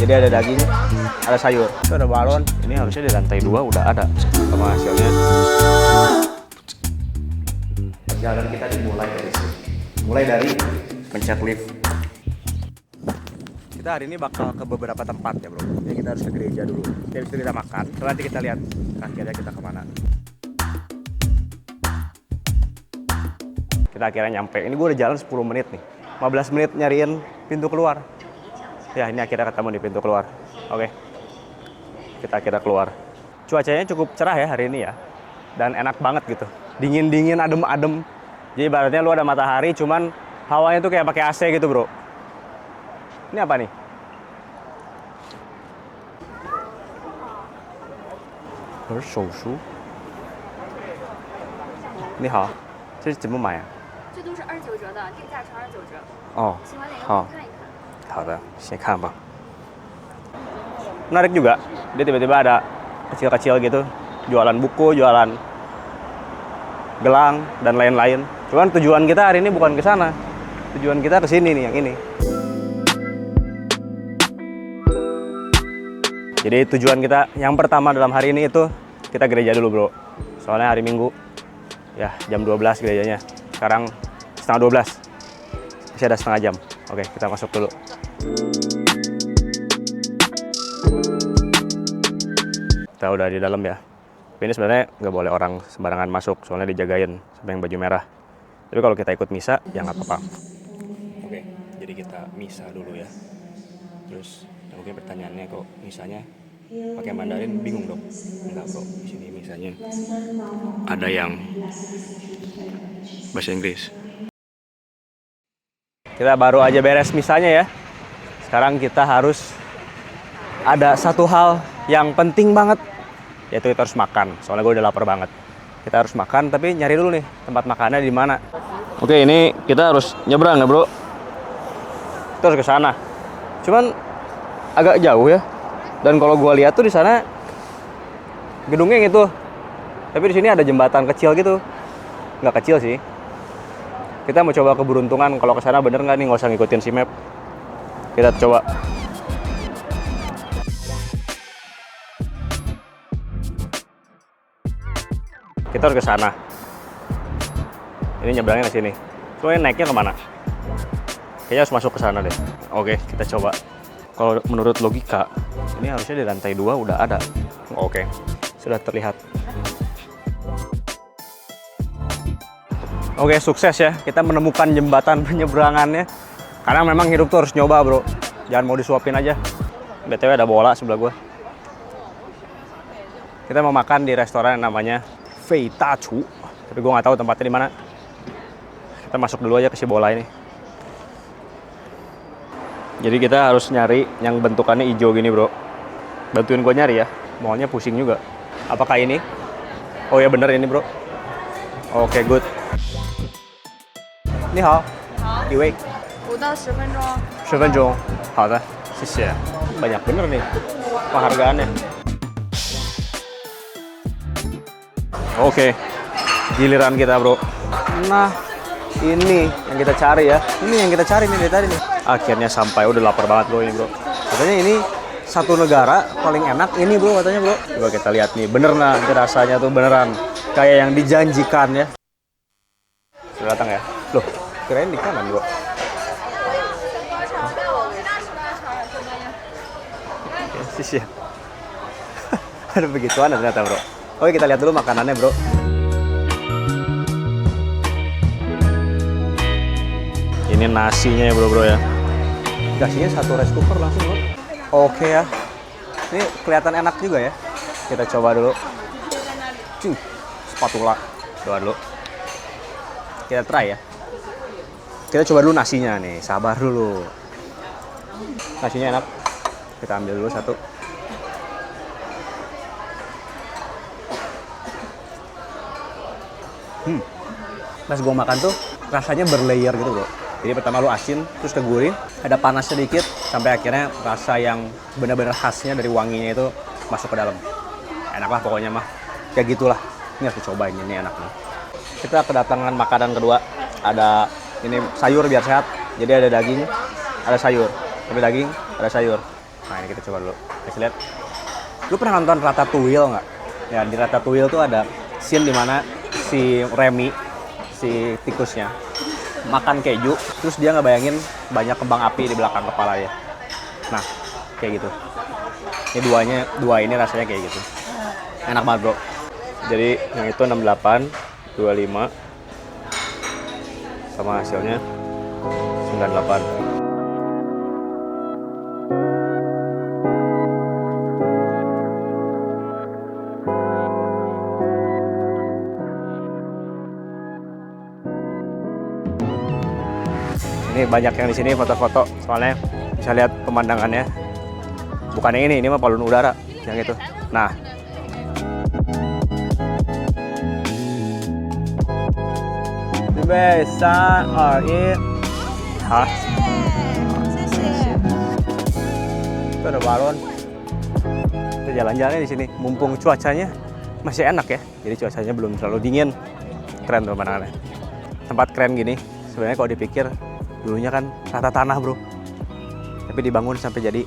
Jadi ada daging, ada sayur. Itu ada balon. Ini harusnya di lantai 2 udah ada sama hasilnya. Jalan kita dimulai dari sini. Mulai dari pencet lift. Kita hari ini bakal ke beberapa tempat ya bro. Jadi kita harus ke gereja dulu. Habis itu kita makan. Nanti kita lihat akhirnya kita kemana. Kita akhirnya nyampe. Ini gue udah jalan 10 menit nih. 15 menit nyariin pintu keluar. Ya ini akhirnya ketemu di pintu keluar. Oke. Kita akhirnya keluar. Cuacanya cukup cerah ya hari ini ya. Dan enak banget gitu. Dingin-dingin, adem-adem. Jadi ibaratnya lu ada matahari cuman hawanya tuh kayak pakai AC gitu bro. Ini apa nih? Shou. Ni hao. 这是怎么买啊？这都是29折的，定价是29折。哦，喜欢哪个好可以看一看。好的，先看吧。Menarik juga. Dia tiba-tiba ada kecil-kecil gitu, jualan buku, jualan gelang dan lain-lain. Cuman tujuan kita hari ini bukan ke sana. Tujuan kita ke sini nih, yang ini. Jadi tujuan kita yang pertama dalam hari ini itu kita gereja dulu bro. Soalnya hari Minggu ya jam 12 gerejanya. Sekarang setengah 12. Masih ada setengah jam. Oke, kita masuk dulu. Kita udah di dalam ya. Tapi ini sebenarnya nggak boleh orang sembarangan masuk, soalnya dijagain sama yang baju merah. Tapi kalau kita ikut misa, ya nggak apa-apa. Oke, jadi kita misa dulu ya. Terus mungkin pertanyaannya kok misanya pakai Mandarin, bingung dong? Enggak bro, di sini misanya ada yang bahasa Inggris. Kita baru aja beres misanya ya. Sekarang kita harus ada satu hal yang penting banget, yaitu kita harus makan. Soalnya gue udah lapar banget. Kita harus makan, tapi nyari dulu nih tempat makannya di mana. Oke, ini kita harus nyebrang ya bro. Kita harus ke sana. Cuman agak jauh ya. Dan kalau gue lihat tuh di sana gedungnya gitu. Tapi di sini ada jembatan kecil gitu. Nggak kecil sih. Kita mau coba keberuntungan kalau ke sana bener nggak nih, nggak usah ngikutin si map. Kita coba. Kita harus ke sana. Ini nyebrangnya ke sini. Soalnya naiknya kemana? Kayaknya harus masuk ke sana deh. Oke, kita coba. Kalau menurut logika, ini harusnya di lantai 2 udah ada. Oke, sudah terlihat. Oke, sukses ya. Kita menemukan jembatan penyeberangannya. Karena memang hidup tuh harus nyoba bro. Jangan mau disuapin aja. BTW ada bola sebelah gua. Kita mau makan di restoran yang namanya Fei Ta Chu. Tapi gua nggak tahu tempatnya di mana. Kita masuk dulu aja ke si bola ini. Jadi kita harus nyari yang bentukannya hijau gini bro. Bantuin gue nyari ya. Maunya pusing juga. Apakah ini? Oh ya bener ini bro. Oke, good. Ni hao. 一位。5到10分钟。10分钟。好的，谢谢。Banyak bener nih penghargaannya. Oke, giliran kita bro. Nah, ini yang kita cari ya. Ini yang kita cari nih dari tadi nih. Akhirnya sampai, udah lapar banget bro ini bro. Katanya ini satu negara paling enak ini bro katanya bro. Coba kita lihat nih, bener nah rasanya tuh beneran kayak yang dijanjikan ya. Sudah datang ya? Loh, kirain di kanan bro. Sih ya. Ada begituan ternyata bro. Oke, kita lihat dulu makanannya bro. Ini nasinya ya bro ya. Nasinya satu rice cooker langsung bro. Oke ya. Ini kelihatan enak juga ya. Kita coba dulu. Spatula. Coba dulu. Kita try ya. Kita coba dulu nasinya nih. Sabar dulu. Nasinya enak. Kita ambil dulu satu. Pas gue makan tuh rasanya berlayer gitu bro. Jadi pertama lu asin, terus ke gurih, ada panas sedikit, sampai akhirnya rasa yang benar-benar khasnya dari wanginya itu masuk ke dalam. Enak lah pokoknya mah. Kayak gitulah. Ini harus dicobain, ini enak nih. Kita kedatangan makanan kedua. Ada ini sayur biar sehat. Jadi ada daging, ada sayur. Ada daging, ada sayur. Nah ini kita coba dulu. Kasih lihat. Lu pernah nonton Ratatouille nggak? Ya di Ratatouille tuh ada scene dimana si Remy, si tikusnya, makan keju, terus dia ngebayangin banyak kembang api di belakang kepala dia. Nah, kayak gitu. Ini dua ini rasanya kayak gitu. Enak banget bro. Jadi yang itu 68, 25, sama hasilnya 98. Ini banyak yang di sini foto-foto, soalnya bisa lihat pemandangannya. Bukan yang ini mah balon udara, yang itu. Nah, the best sun are in. Hah? Itu ada balon. Kita jalan-jalan di sini, mumpung cuacanya masih enak ya. Jadi cuacanya belum terlalu dingin. Keren tuh pemandangannya. Tempat keren gini, sebenarnya kalau dipikir dulunya kan rata tanah bro, tapi dibangun sampai jadi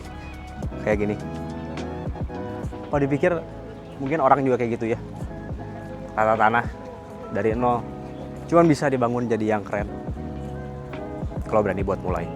kayak gini. Kalau dipikir mungkin orang juga kayak gitu ya, rata tanah dari nol, cuman bisa dibangun jadi yang keren kalau berani buat mulai.